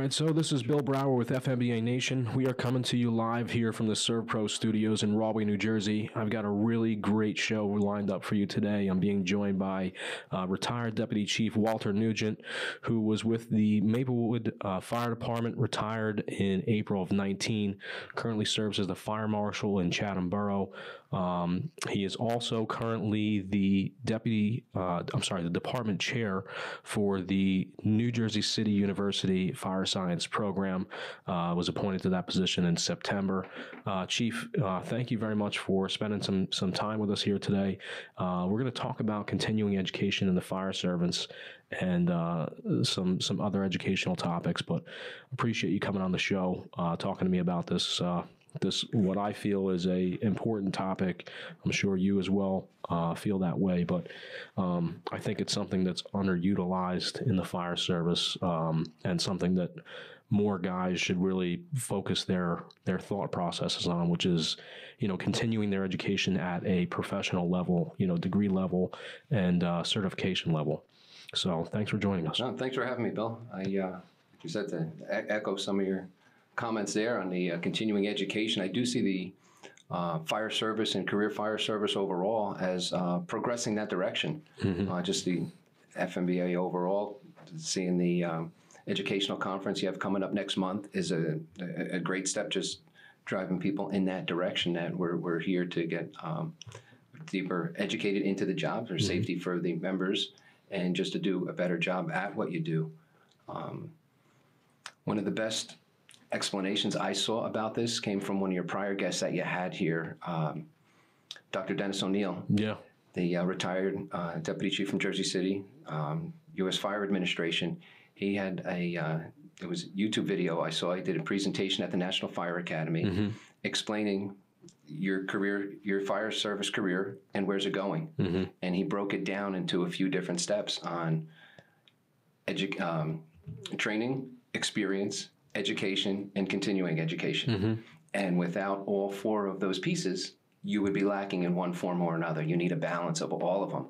right, so this is Bill Brower with FMBA Nation. We are coming to you live here from the ServPro Studios in Rahway, New Jersey. I've got a really great show lined up for you today. I'm being joined by retired Deputy Chief Walter Nugent, who was with the Maplewood Fire Department, retired in April of 19, currently serves as the Fire Marshal in Chatham Borough. He is also currently the the Department Chair for the New Jersey City University Fire Science Program, was appointed to that position in September. Chief, thank you very much for spending some time with us here today. We're going to talk about continuing education in the fire service and some other educational topics, but appreciate you coming on the show, talking to me about this what I feel is a important topic. I'm sure you as well feel that way, but I think it's something that's underutilized in the fire service, and something that more guys should really focus their thought processes on, which is, continuing their education at a professional level, degree level and certification level. So thanks for joining us. No, thanks for having me, Bill. You said to echo some of your comments there on the continuing education. I do see the fire service and career fire service overall as progressing that direction. Mm-hmm. Just the FMBA overall, seeing the educational conference you have coming up next month is a great step, just driving people in that direction, that we're here to get deeper educated into the job for mm-hmm. safety for the members and just to do a better job at what you do. One of the best explanations I saw about this came from one of your prior guests that you had here, Dr. Dennis O'Neill. Yeah. The retired Deputy Chief from Jersey City, U.S. Fire Administration. He had it was a YouTube video I saw. He did a presentation at the National Fire Academy mm-hmm. explaining your career, your fire service career, and where's it going. Mm-hmm. And he broke it down into a few different steps on training, experience, education, and continuing education. Mm-hmm. And without all four of those pieces, you would be lacking in one form or another. You need a balance of all of them.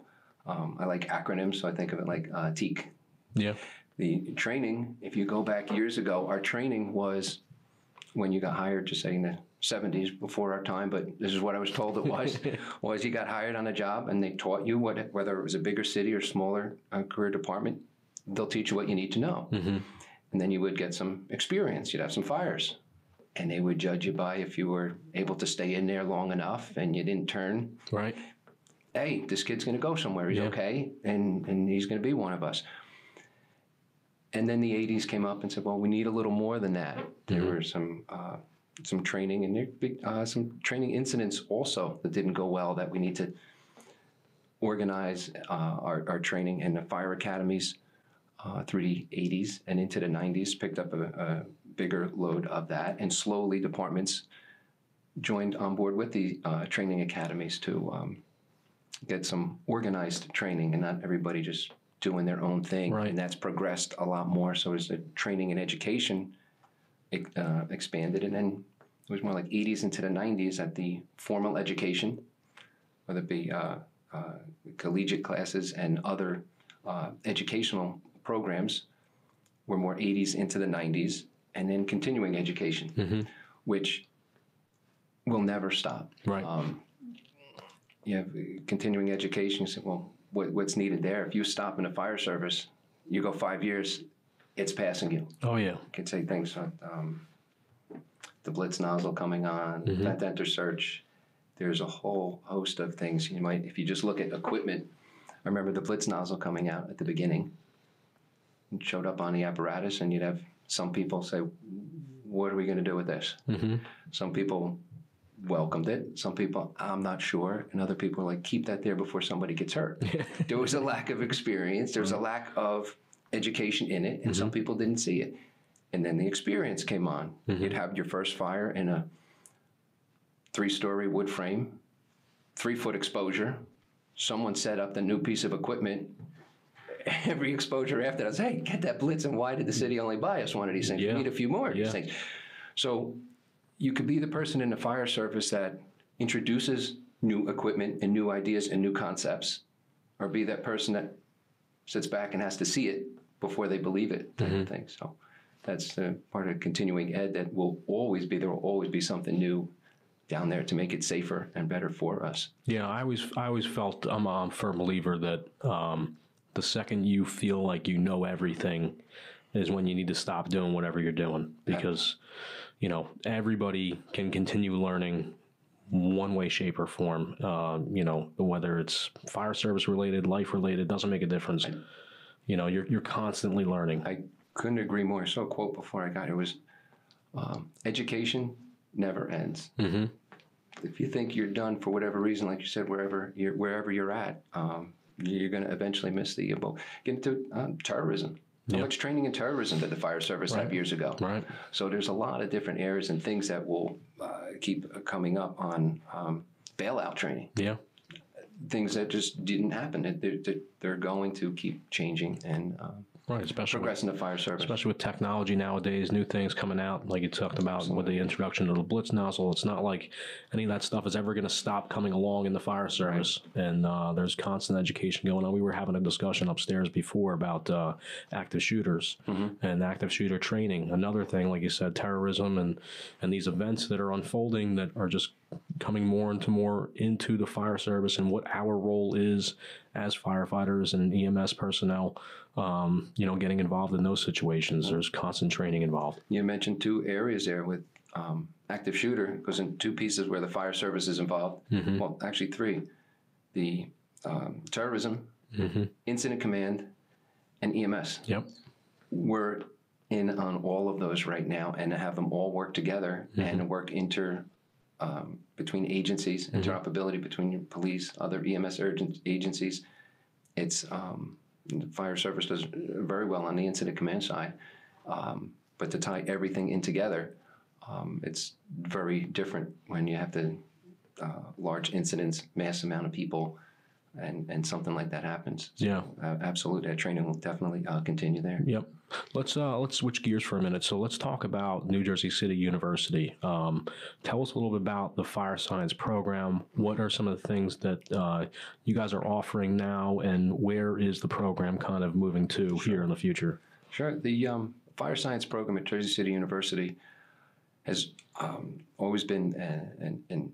I like acronyms, so I think of it like TEAK. Yeah. The training, if you go back years ago, our training was when you got hired, just say in the 70s, before our time, but this is what I was told it was you got hired on a job and they taught you whether it was a bigger city or smaller career department, they'll teach you what you need to know. Mm-hmm. And then you would get some experience. You'd have some fires. And they would judge you by if you were able to stay in there long enough and you didn't turn. Right. Hey, this kid's going to go somewhere. He's okay. And he's going to be one of us. And then the 80s came up and said, well, we need a little more than that. There mm-hmm. were some training and some training incidents also that didn't go well, that we need to organize our training in the fire academies. Through the 80s and into the 90s, picked up a bigger load of that, and slowly departments joined on board with the training academies to get some organized training and not everybody just doing their own thing. Right. And that's progressed a lot more. So as the training and education expanded, and then it was more like 80s into the 90s at the formal education, whether it be collegiate classes and other educational programs were more 80s into the 90s, and then continuing education, mm-hmm. which will never stop. Right. You have continuing education. You say, well, what's needed there? If you stop in the fire service, you go 5 years, it's passing you. Oh, yeah. You can say things like the Blitz nozzle coming on, mm-hmm. vent enter search. There's a whole host of things. You might, if you just look at equipment, I remember the Blitz nozzle coming out at the beginning. It showed up on the apparatus, and you'd have some people say, what are we going to do with this? Mm-hmm. Some people welcomed it. Some people, I'm not sure. And other people are like, keep that there before somebody gets hurt. There was a lack of experience. There was a lack of education in it, and mm-hmm. some people didn't see it. And then the experience came on. Mm-hmm. You'd have your first fire in a 3-story wood frame, 3-foot exposure. Someone set up the new piece of equipment. Every exposure after that, I was, hey, get that Blitz, and why did the city only buy us one of these things? Yeah. We need a few more of these things. So you could be the person in the fire service that introduces new equipment and new ideas and new concepts, or be that person that sits back and has to see it before they believe it, type mm-hmm. of thing. So that's part of continuing ed that will always be, there will always be something new down there to make it safer and better for us. Yeah, I always felt I'm a firm believer that the second you feel like you know everything is when you need to stop doing whatever you're doing, because you know everybody can continue learning one way, shape, or form. You know, whether it's fire service related, life related, doesn't make a difference. You know, you're constantly learning. I couldn't agree more. I saw a quote before I got here. It was education never ends. Mm-hmm. If you think you're done for whatever reason, like you said, wherever you're at, you're going to eventually miss the boat. Get into terrorism. How much training in terrorism did the fire service have years ago? Right. So there's a lot of different areas and things that will keep coming up on bailout training. Yeah. Things that just didn't happen. They're going to keep changing and Right, especially progressing the fire service. Especially with technology nowadays, new things coming out, like you talked about with the introduction of the Blitz nozzle. It's not like any of that stuff is ever going to stop coming along in the fire service. Right. And there's constant education going on. We were having a discussion upstairs before about active shooters and active shooter training. Another thing, like you said, terrorism and these events that are unfolding that are just coming more into the fire service and what our role is as firefighters and EMS personnel, you know, getting involved in those situations. There's constant training involved. You mentioned two areas there with active shooter. It goes in two pieces where the fire service is involved. Well, actually three. The terrorism, incident command, and EMS. Yep. We're in on all of those right now and have them all work together and work between agencies, interoperability between police, other EMS agencies. It's the fire service does very well on the incident command side, but to tie everything in together, it's very different when you have to large incidents, mass amount of people, and something like that happens. So, yeah, absolutely. That training will definitely continue there. Yep. Let's switch gears for a minute. So let's talk about New Jersey City University. Tell us a little bit about the fire science program. What are some of the things that you guys are offering now, and where is the program kind of moving to here in the future? Sure. The fire science program at Jersey City University has always been an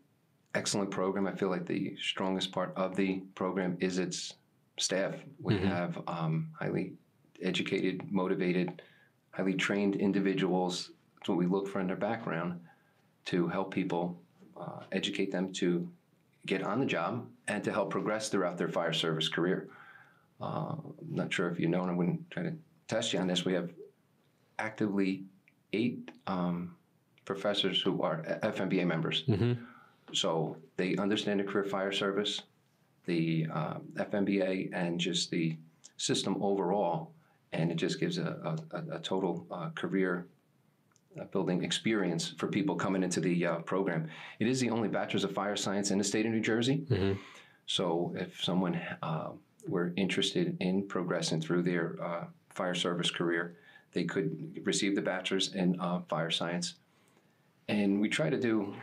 excellent program. I feel like the strongest part of the program is its staff. We have highly educated, motivated, highly trained individuals. That's what we look for in their background to help people, educate them to get on the job and to help progress throughout their fire service career. I'm not sure if you know, and I wouldn't try to test you on this. We have actively 8 professors who are FMBA members. So they understand the career fire service, the FMBA, and just the system overall, and it just gives a total career building experience for people coming into the program. It is the only bachelor's of fire science in the state of New Jersey. So if someone were interested in progressing through their fire service career, they could receive the bachelor's in fire science. And we try to do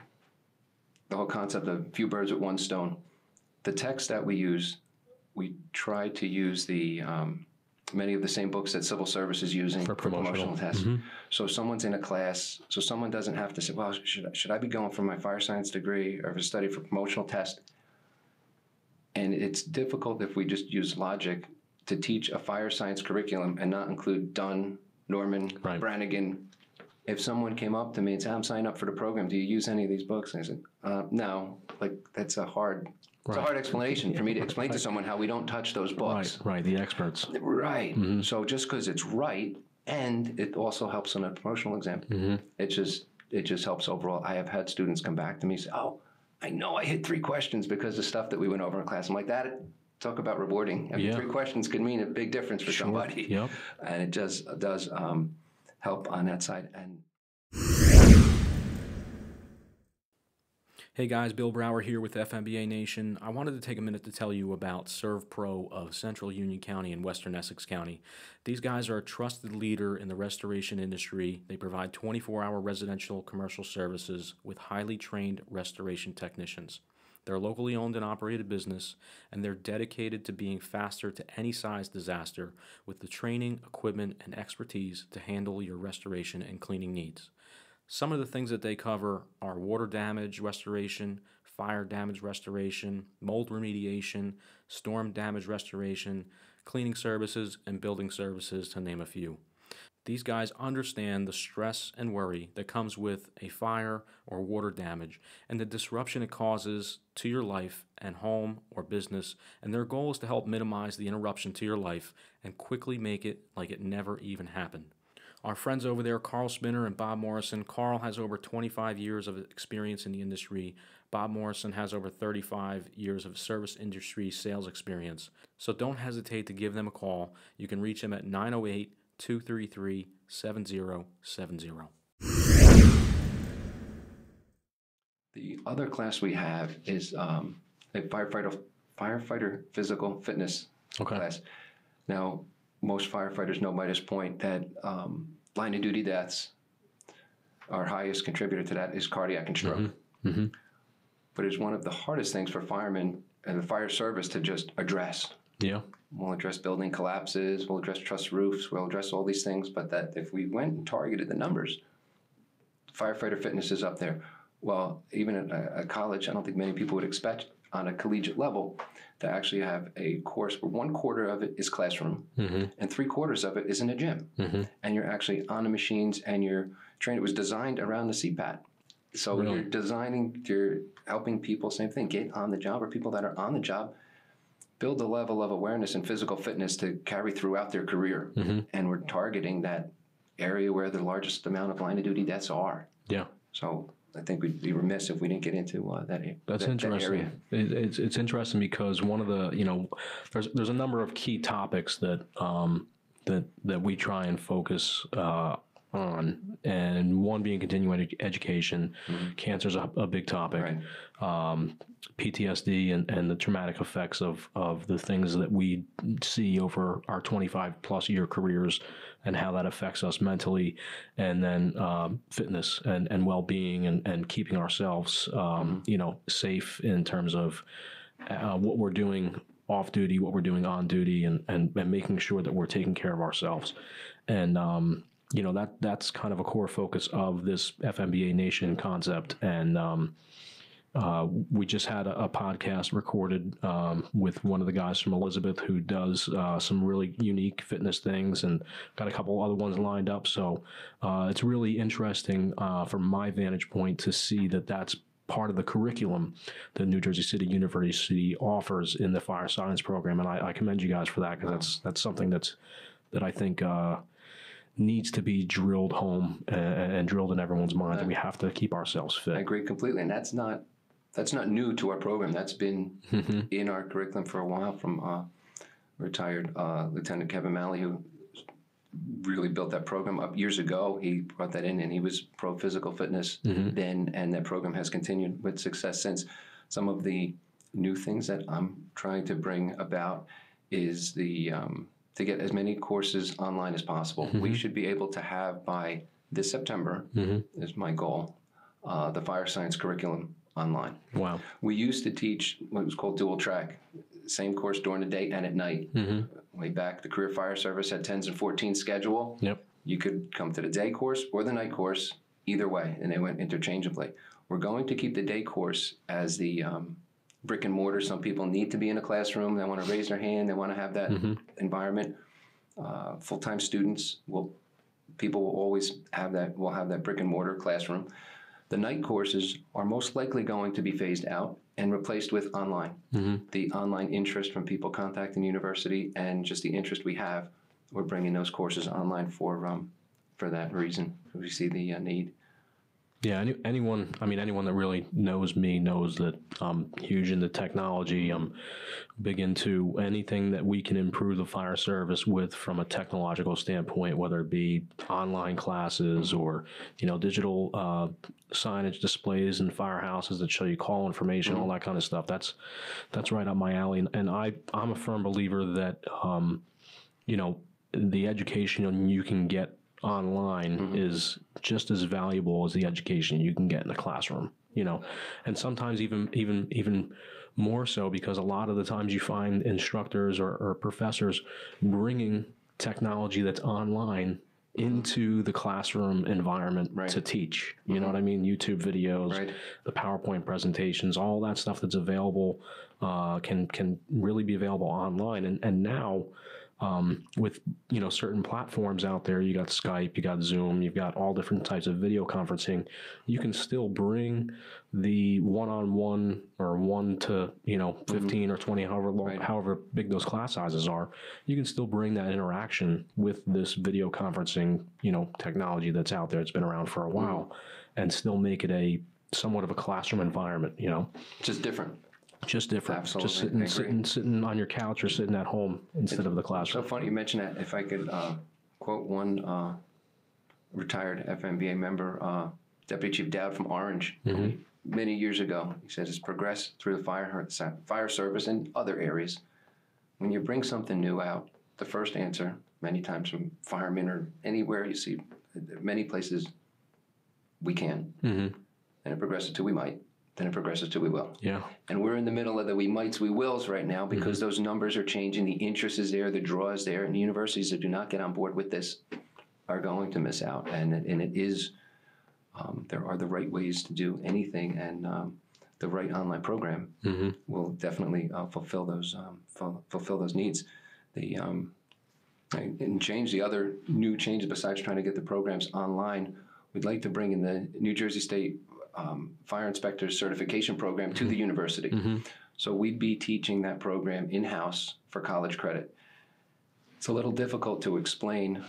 the whole concept of few birds with one stone. The text that we use, we try to use the many of the same books that civil service is using for promotional tests. So someone's in a class, so someone doesn't have to say, well, should I be going for my fire science degree or study for promotional test? And it's difficult if we just use logic to teach a fire science curriculum and not include Dunn, Norman, Brannigan. If someone came up to me and said, I'm signing up for the program, do you use any of these books? And I said, no. Like, that's a hard explanation for me to explain to someone how we don't touch those books. Right, the experts. Right. So just because it's right, and it also helps on a promotional exam, it just helps overall. I have had students come back to me and say, oh, I know I hit 3 questions because of stuff that we went over in class. I'm like, talk about rewarding. I mean, 3 questions could mean a big difference for somebody. And it does help on that side. And hey guys, Bill Brower here with FMBA Nation. I wanted to take a minute to tell you about ServPro of Central Union County and Western Essex County. These guys are a trusted leader in the restoration industry. They provide 24-hour residential commercial services with highly trained restoration technicians. They're a locally owned and operated business, and they're dedicated to being faster to any size disaster with the training, equipment, and expertise to handle your restoration and cleaning needs. Some of the things that they cover are water damage restoration, fire damage restoration, mold remediation, storm damage restoration, cleaning services, and building services, to name a few. These guys understand the stress and worry that comes with a fire or water damage and the disruption it causes to your life and home or business, and their goal is to help minimize the interruption to your life and quickly make it like it never even happened. Our friends over there, Carl Spinner and Bob Morrison. Carl has over 25 years of experience in the industry. Bob Morrison has over 35 years of service industry sales experience. So don't hesitate to give them a call. You can reach them at 908-233-7070. The other class we have is a firefighter physical fitness class. Now, most firefighters know by this point that line of duty deaths, our highest contributor to that is cardiac and stroke. But it's one of the hardest things for firemen and the fire service to just address. Yeah. We'll address building collapses, we'll address truss roofs, we'll address all these things, but that if we went and targeted the numbers, firefighter fitness is up there. Well, even at a college, I don't think many people would expect on a collegiate level to actually have a course where 1/4 of it is classroom and 3/4 of it is in a gym. And you're actually on the machines and you're trained. It was designed around the CPAT. So you're helping people, same thing, get on the job, or people that are on the job, build the level of awareness and physical fitness to carry throughout their career. And we're targeting that area where the largest amount of line of duty deaths are. Yeah. So I think we'd be remiss if we didn't get into That's interesting. That area. It's interesting because one of the, there's a number of key topics that we try and focus on, and one being continuing education. Cancer's a big topic. Right. PTSD and the traumatic effects of the things that we see over our 25 plus year careers and how that affects us mentally, and then fitness and well-being and keeping ourselves safe in terms of what we're doing off duty, what we're doing on duty, and making sure that we're taking care of ourselves. And that's kind of a core focus of this FMBA Nation concept. And we just had a podcast recorded with one of the guys from Elizabeth who does some really unique fitness things, and got a couple other ones lined up. So it's really interesting from my vantage point to see that that's part of the curriculum that New Jersey City University offers in the fire science program. And I commend you guys for that, because that's something that I think needs to be drilled home and drilled in everyone's mind, that we have to keep ourselves fit. I agree completely. And that's not new to our program. That's been in our curriculum for a while, from retired Lieutenant Kevin Malley, who really built that program up years ago. He brought that in, and he was pro physical fitness then, and that program has continued with success since. Some of the new things that I'm trying to bring about is to get as many courses online as possible. We should be able to have, by this September, is my goal, the fire science curriculum online. Wow. We used to teach what was called dual track, same course during the day and at night. Way back, the Career Fire Service had 10s and 14 schedule. Yep. You could come to the day course or the night course, either way, and they went interchangeably. We're going to keep the day course as the brick and mortar. Some people need to be in a classroom. They want to raise their hand. They want to have that environment. Full-time students people will always have that. Will have that brick and mortar classroom. The night courses are most likely going to be phased out and replaced with online. The online interest from people contacting the university, and just the interest we have, we're bringing those courses online for that reason. We see the need. Yeah, anyone that really knows me knows that I'm huge into technology. I'm big into anything that we can improve the fire service with from a technological standpoint, whether it be online classes or, digital signage displays in firehouses that show you call information, all that kind of stuff. That's right up my alley. And I'm a firm believer that, the education you can get online is just as valuable as the education you can get in the classroom. and sometimes even more so, because a lot of the times you find instructors or professors bringing technology that's online into the classroom environment to teach. You know what I mean? YouTube videos, the PowerPoint presentations, all that stuff that's available can really be available online. And now with certain platforms out there, you got Skype, you got Zoom, you've got all different types of video conferencing. You can still bring the one-on-one or 1 to 15 or 20, however big those class sizes are. You can still bring that interaction with this video conferencing technology that's out there. It's been around for a while, and still make it a somewhat of a classroom environment. Just different. Just different. Absolutely. Just sitting on your couch or sitting at home instead of the classroom. So funny you mentioned that. If I could quote one retired FMBA member, Deputy Chief Dowd from Orange, many years ago, he said, it's progressed through the fire service and other areas. When you bring something new out, the first answer, many times from firemen or anywhere you see, many places, we can. And it progresses to we might. Then it progresses to we will. Yeah. And we're in the middle of the we mights, we wills right now, because those numbers are changing. The interest is there, the draw is there, and the universities that do not get on board with this are going to miss out. And it is, there are the right ways to do anything, and the right online program will definitely fulfill those needs. And change, the other new changes besides trying to get the programs online, we'd like to bring in the New Jersey State Fire Inspector Certification Program to the university. So we'd be teaching that program in-house for college credit. It's a little difficult to explain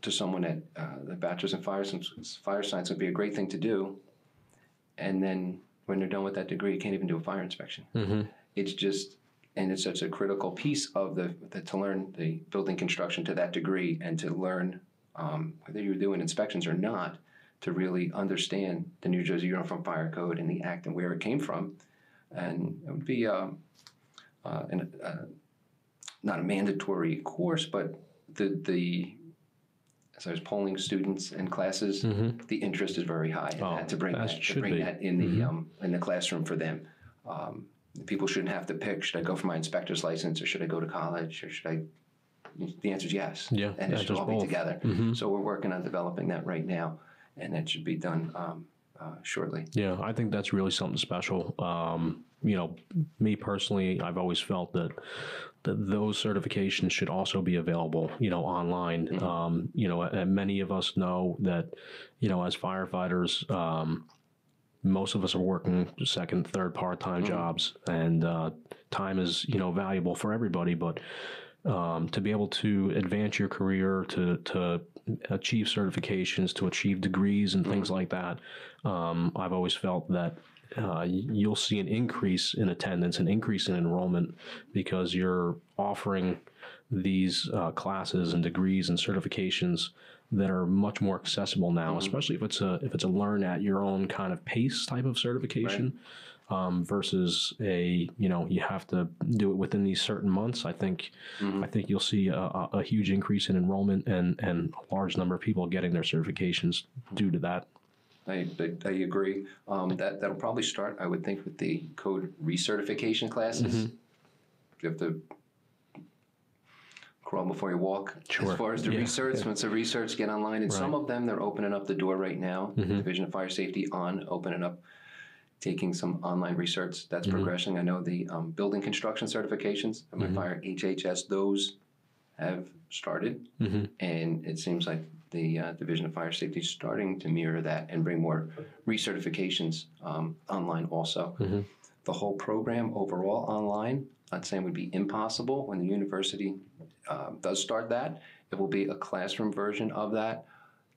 to someone that the bachelor's in fire science would be a great thing to do, and then when they're done with that degree, you can't even do a fire inspection. It's just, and it's such a critical piece of to learn the building construction to that degree, and to learn whether you're doing inspections or not, to really understand the New Jersey Uniform Fire Code and the Act and where it came from. And it would be not a mandatory course, but as I was polling students and classes, the interest is very high in that, to bring that in the classroom for them. People shouldn't have to pick, should I go for my inspector's license, or should I go to college, or should I? The answer is yes. Yeah, and it should all be together. So we're working on developing that right now, and that should be done shortly. Yeah, I think that's really something special. Me personally, I've always felt that those certifications should also be available, online. And many of us know that, as firefighters, most of us are working second, third, part-time jobs, and time is, valuable for everybody. But to be able to advance your career, to achieve certifications, to achieve degrees and things like that, I've always felt that you'll see an increase in attendance, an increase in enrollment, because you're offering these classes and degrees and certifications that are much more accessible now, especially if it's a learn at your own kind of pace type of certification. Versus you have to do it within these certain months. I think you'll see a huge increase in enrollment and a large number of people getting their certifications due to that. I agree. That'll probably start, I would think, with the code recertification classes. You have to crawl before you walk. Sure. As far as the research, once the research get online, and some of them, they're opening up the door right now. Division of Fire Safety opening up, taking some online research. That's progressing. I know the building construction certifications, my fire HHS, those have started, and it seems like the Division of Fire Safety is starting to mirror that and bring more recertifications online also. The whole program overall online, I'm not saying would be impossible. When the university does start that, it will be a classroom version of that.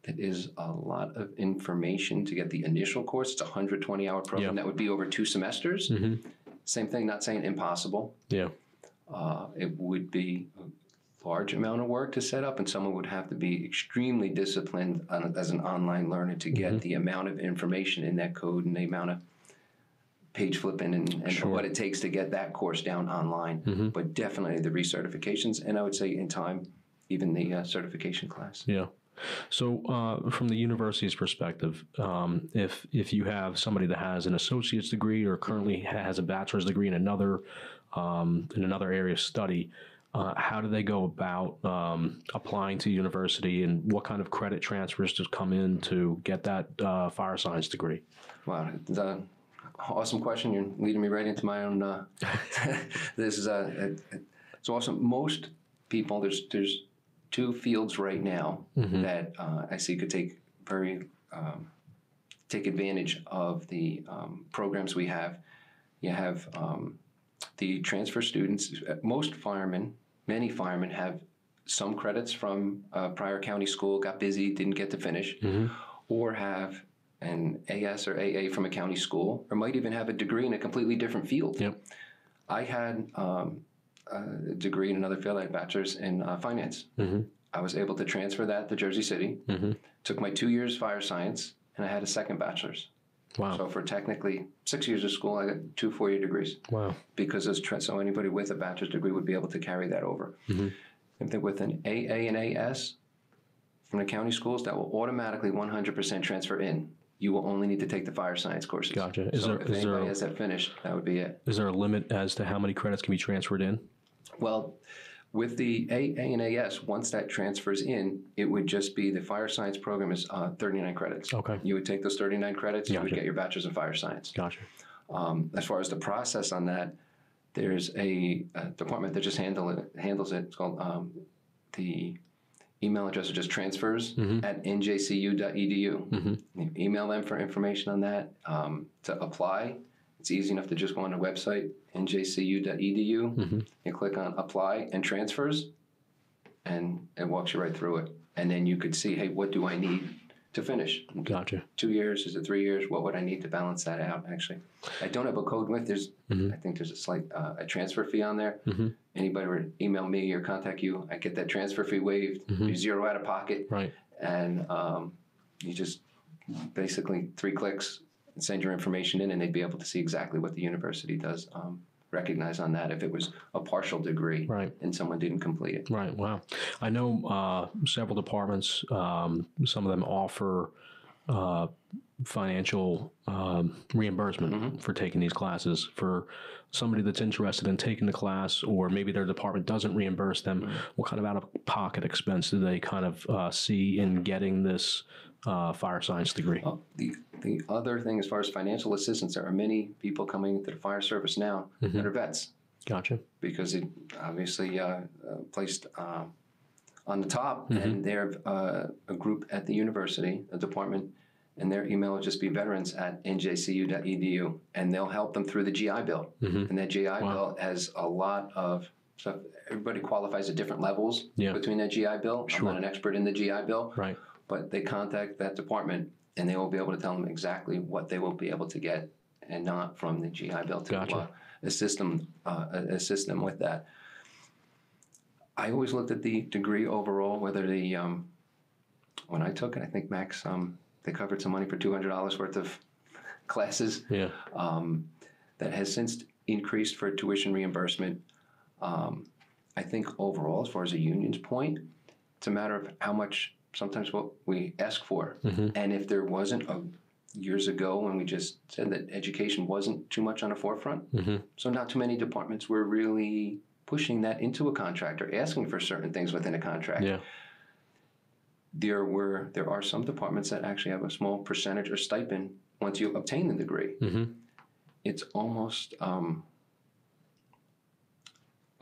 That is a lot of information to get the initial course. It's a 120-hour program that would be over 2 semesters. Same thing, not saying impossible. Yeah. It would be a large amount of work to set up, and someone would have to be extremely disciplined as an online learner to get the amount of information in that code and the amount of page flipping and what it takes to get that course down online. But definitely the recertifications, and I would say in time, even the certification class. Yeah. So, from the university's perspective, if you have somebody that has an associate's degree or currently has a bachelor's degree in another area of study, how do they go about applying to university, and what kind of credit transfers to come in to get that fire science degree? Wow, awesome question. You're leading me right into my own. This is it's awesome. Most people, there's two fields right now that I see could take advantage of the programs we have. You have the transfer students. Many firemen have some credits from prior county school, got busy, didn't get to finish, or have an AS or AA from a county school, or might even have a degree in a completely different field. Yep. I had a degree in another field. I had a bachelor's in finance. I was able to transfer that to Jersey City. Took my 2 years fire science, and I had a second bachelor's. Wow. So for technically 6 years of school, I got 2 4-year degrees. Wow. Because so anybody with a bachelor's degree would be able to carry that over. If they're with an AA and AS from the county schools, that will automatically 100% transfer in. You will only need to take the fire science courses. Gotcha. If anybody has that finished, that would be it. Is there a limit as to how many credits can be transferred in? Well, with the AA and AS, once that transfers in, it would just be the fire science program is 39 credits. Okay. You would take those 39 credits, you would get your bachelor's in fire science. Gotcha. As far as the process on that, there's a department that just handles it. It's called the email address is just transfers at NJCU.edu. You email them for information on that. To apply, it's easy enough to just go on the website, NJCU.edu. You click on apply and transfers, and it walks you right through it. And then you could see, hey, what do I need to finish? Gotcha. 2 years? Is it 3 years? What would I need to balance that out, actually? I don't have a code with. I think there's a slight a transfer fee on there. Anybody would email me or contact you, I get that transfer fee waived. You zero out of pocket. Right. And you just basically 3 clicks and send your information in, and they'd be able to see exactly what the university does recognize on that if it was a partial degree and someone didn't complete it. Right. Wow. I know several departments, some of them offer financial reimbursement for taking these classes. For somebody that's interested in taking the class, or maybe their department doesn't reimburse them, what kind of out-of-pocket expense do they kind of see in getting this fire science degree? The other thing, as far as financial assistance, there are many people coming into the fire service now that are vets. Gotcha. Because it obviously placed on the top, and they're a group at the university, a department, and their email will just be veterans@njcu.edu, and they'll help them through the GI Bill. And that GI Bill has a lot of stuff. Everybody qualifies at different levels between that GI Bill. I'm not an expert in the GI Bill. Right. But they contact that department, and they will be able to tell them exactly what they will be able to get, and not from the GI Bill to assist them with that. I always looked at the degree overall, whether the when I took it, I think max they covered some money for $200 worth of classes. Yeah. That has since increased for tuition reimbursement. I think overall, as far as a union's point, it's a matter of how much. Sometimes what we ask for. And if there wasn't years ago when we just said that education wasn't too much on the forefront, so not too many departments were really pushing that into a contract or asking for certain things within a contract. Yeah. There are some departments that actually have a small percentage or stipend once you obtain the degree. It's almost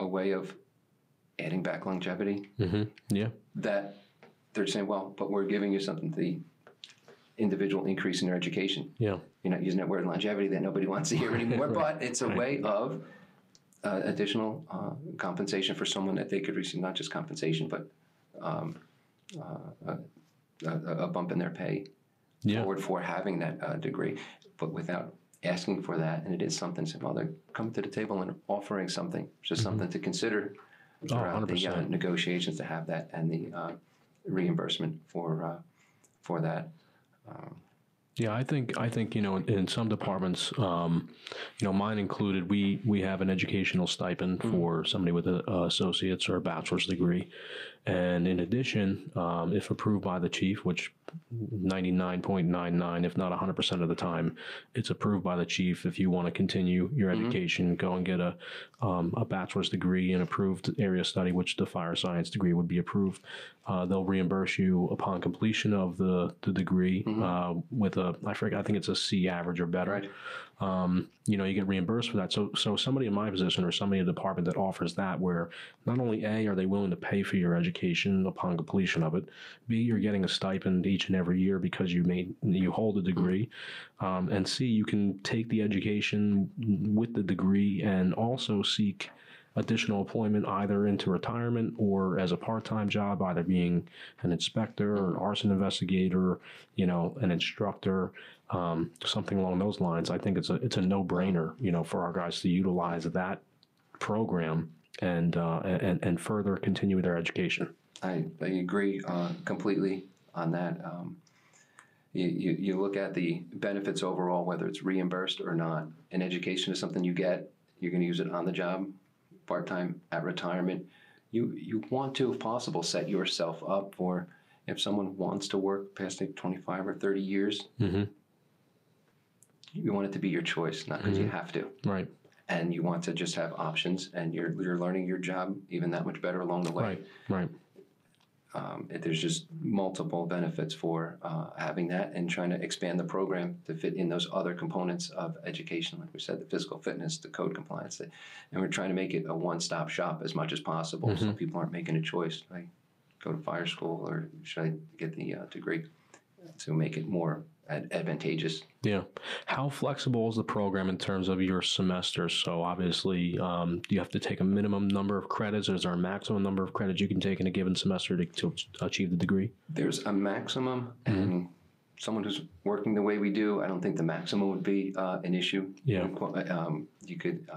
a way of adding back longevity. Yeah. That they're saying, well, but we're giving you something, the individual increase in their education. Yeah. You're not using that word longevity that nobody wants to hear anymore, but it's a way of additional compensation for someone that they could receive, not just compensation, but a bump in their pay forward for having that degree, but without asking for that. And it is something, well, they're coming to the table and offering something, just something to consider throughout the negotiations to have that, and the reimbursement for that. Yeah, I think in some departments, mine included, we have an educational stipend for somebody with an associate's or a bachelor's degree, and in addition, if approved by the chief, which 99.99, if not 100% of the time, it's approved by the chief. If you want to continue your education, go and get a bachelor's degree in approved area study, which the fire science degree would be approved. They'll reimburse you upon completion of the degree with I think it's a C average or better. Right. You get reimbursed for that. So somebody in my position or somebody in the department that offers that, where not only A, are they willing to pay for your education upon completion of it, B, you're getting a stipend each and every year because you hold a degree, and C, you can take the education with the degree and also seek additional employment either into retirement or as a part-time job, either being an inspector or an arson investigator, an instructor, something along those lines. I think it's a no-brainer, for our guys to utilize that program and further continue their education. I agree completely on that. You look at the benefits overall, whether it's reimbursed or not. And education is something you get. You're going to use it on the job, part-time, at retirement. You want to, if possible, set yourself up for if someone wants to work past 25 or 30 years, you want it to be your choice, not because you have to. Right. And you want to just have options, and you're learning your job even that much better along the way. Right. There's just multiple benefits for having that and trying to expand the program to fit in those other components of education, like we said, the physical fitness, the code compliance. And we're trying to make it a one-stop shop as much as possible, so people aren't making a choice. Like, go to fire school, or should I get the degree, to make it more advantageous. Yeah. How flexible is the program in terms of your semesters? So obviously, do you have to take a minimum number of credits, or is there a maximum number of credits you can take in a given semester to achieve the degree? There's a maximum, and someone who's working the way we do, I don't think the maximum would be an issue. Yeah. You could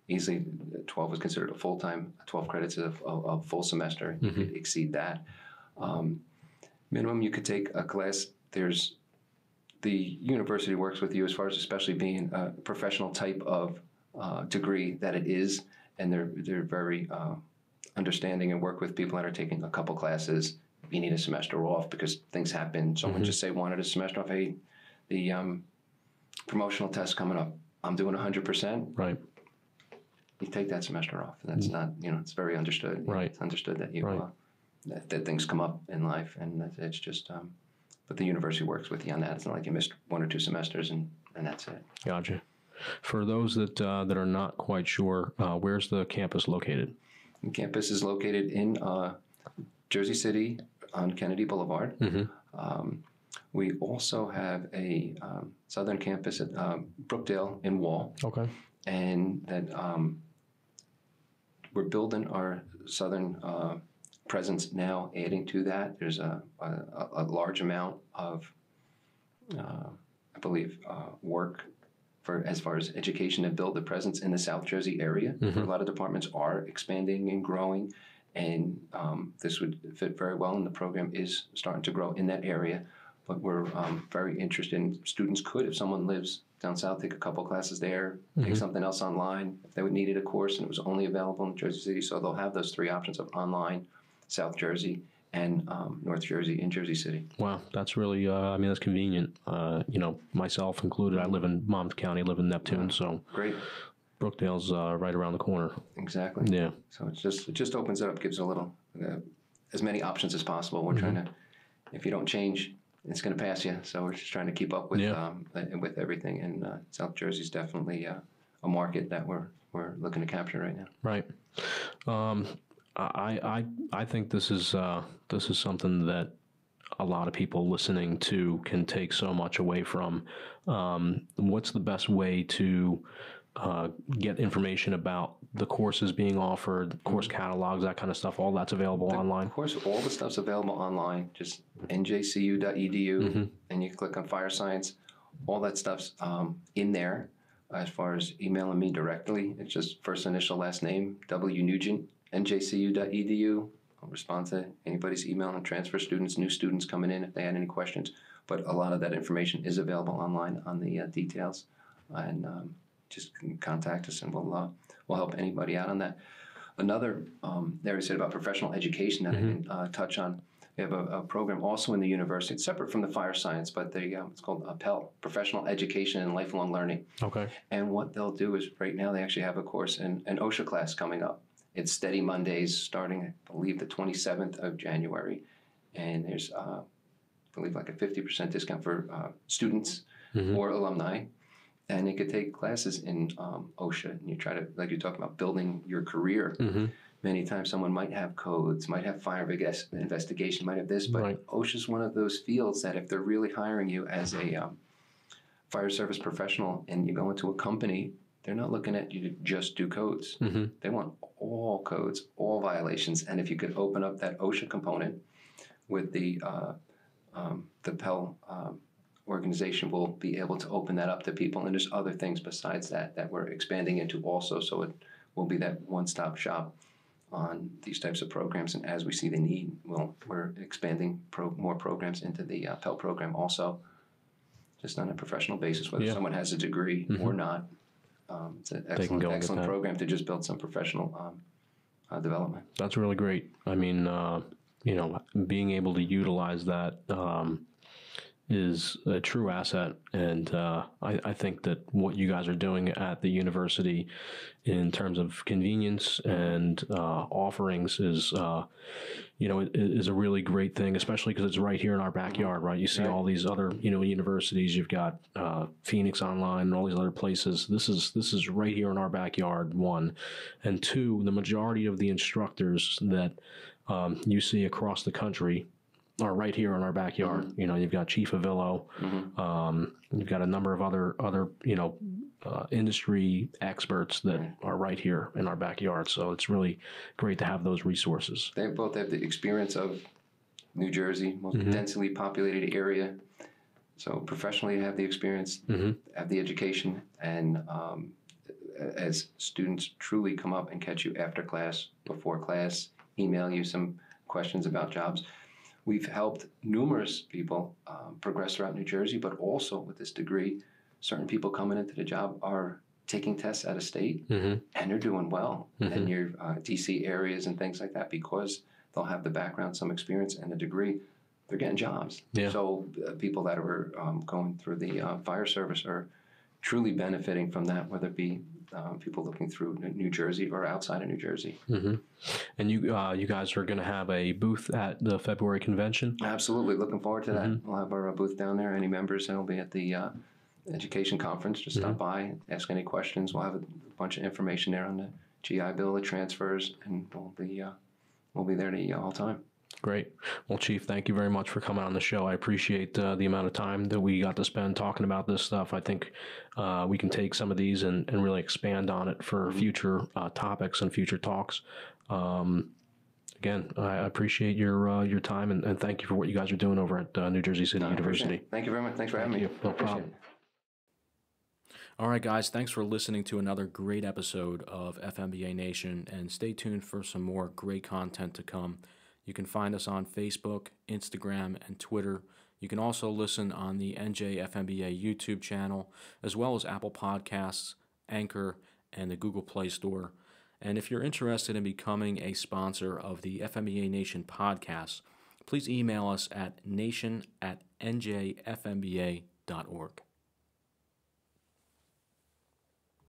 easily, 12 is considered a full-time, 12 credits of a full semester. You could exceed that. Minimum, you could take a class. The university works with you as far as especially being a professional type of degree that it is, and they're very understanding and work with people that are taking a couple classes. You need a semester off because things happen. Someone just wanted a semester off. Hey, the promotional test coming up. I'm doing 100%. Right. You take that semester off. That's not, it's very understood. Right. It's understood that that things come up in life, and it's just. But the university works with you on that. It's not like you missed 1 or 2 semesters and that's it. Gotcha. For those that are not quite sure, where's the campus located? The campus is located in Jersey City on Kennedy Boulevard. We also have a southern campus at Brookdale in Wall. Okay. And that we're building our southern presence now, adding to that. There's a large amount of, I believe, work for as far as education to build the presence in the South Jersey area. A lot of departments are expanding and growing, and this would fit very well, and the program is starting to grow in that area. But we're very interested in students could, if someone lives down south, take a couple classes there, take something else online. If they would needed a course and it was only available in Jersey City, so they'll have those 3 options of online, South Jersey, and North Jersey in Jersey City. Wow, that's really, that's convenient. Myself included, I live in Monmouth County, I live in Neptune, so great. Brookdale's right around the corner. Exactly. Yeah. So it just opens it up, gives a little, as many options as possible. We're trying to, if you don't change, it's going to pass you. So we're just trying to keep up with with everything. And South Jersey is definitely a market that we're looking to capture right now. Right. I think this is something that a lot of people listening to can take so much away from. What's the best way to get information about the courses being offered, course catalogs, that kind of stuff? All that's available online? Of course, all the stuff's available online. Just NJCU.edu, and you click on Fire Science. All that stuff's in there. As far as emailing me directly, it's just first initial, last name, W. Nugent, NJCU.edu. I'll respond to anybody's email and transfer students, new students coming in if they had any questions. But a lot of that information is available online on the details, and just contact us, and we'll help anybody out on that. Another, there we said about professional education that I didn't touch on. We have a program also in the university. It's separate from the fire science, but it's called PEL, Professional Education and Lifelong Learning. Okay. And what they'll do is, right now they actually have a course, an OSHA class coming up. It's Steady Mondays starting, I believe, the 27th of January. And there's, I believe, like a 50% discount for students or alumni. And you could take classes in OSHA, and you try to, like you're talking about, building your career. Many times someone might have codes, might have fire investigation, might have this, but OSHA is one of those fields that if they're really hiring you as a fire service professional and you go into a company, they're not looking at you to just do codes. They want all codes, all violations. And if you could open up that OSHA component with the PEL organization, will be able to open that up to people. And there's other things besides that we're expanding into also. So it will be that one-stop shop on these types of programs. And as we see the need, we're expanding more programs into the PEL program also, just on a professional basis, whether someone has a degree or not. It's an excellent program to just build some professional development. That's really great. I mean, being able to utilize that is a true asset, and I think that what you guys are doing at the university in terms of convenience and offerings is is a really great thing, especially because it's right here in our backyard, right? You see all these other universities. You've got Phoenix Online and all these other places. This is right here in our backyard, one, and two, the majority of the instructors that you see across the country are right here in our backyard. You've got Chief Avillo, you've got a number of other industry experts that are right here in our backyard. So it's really great to have those resources. They both have the experience of New Jersey, most densely populated area. So professionally, have the experience, have the education, and as students truly come up and catch you after class, before class, email you some questions about jobs. We've helped numerous people progress throughout New Jersey, but also with this degree, certain people coming into the job are taking tests out of state, and they're doing well in your DC areas and things like that, because they'll have the background, some experience, and a degree. They're getting jobs. So people that are going through the fire service are truly benefiting from that, whether it be people looking through New Jersey or outside of New Jersey. And you guys are going to have a booth at the February convention? Absolutely. Looking forward to that. We'll have our booth down there. Any members that will be at the education conference, just stop by, ask any questions. We'll have a bunch of information there on the GI Bill, the transfers, and we'll be there the whole time. Great. Well, Chief, thank you very much for coming on the show. I appreciate the amount of time that we got to spend talking about this stuff. I think we can take some of these and really expand on it for future topics and future talks. Again, I appreciate your time, and thank you for what you guys are doing over at New Jersey City University. Thank you very much. Thanks for having me. No problem. All right, guys, thanks for listening to another great episode of FMBA Nation, and stay tuned for some more great content to come. You can find us on Facebook, Instagram, and Twitter. You can also listen on the NJFMBA YouTube channel, as well as Apple Podcasts, Anchor, and the Google Play Store. And if you're interested in becoming a sponsor of the FMBA Nation podcast, please email us at nation@njfmba.org.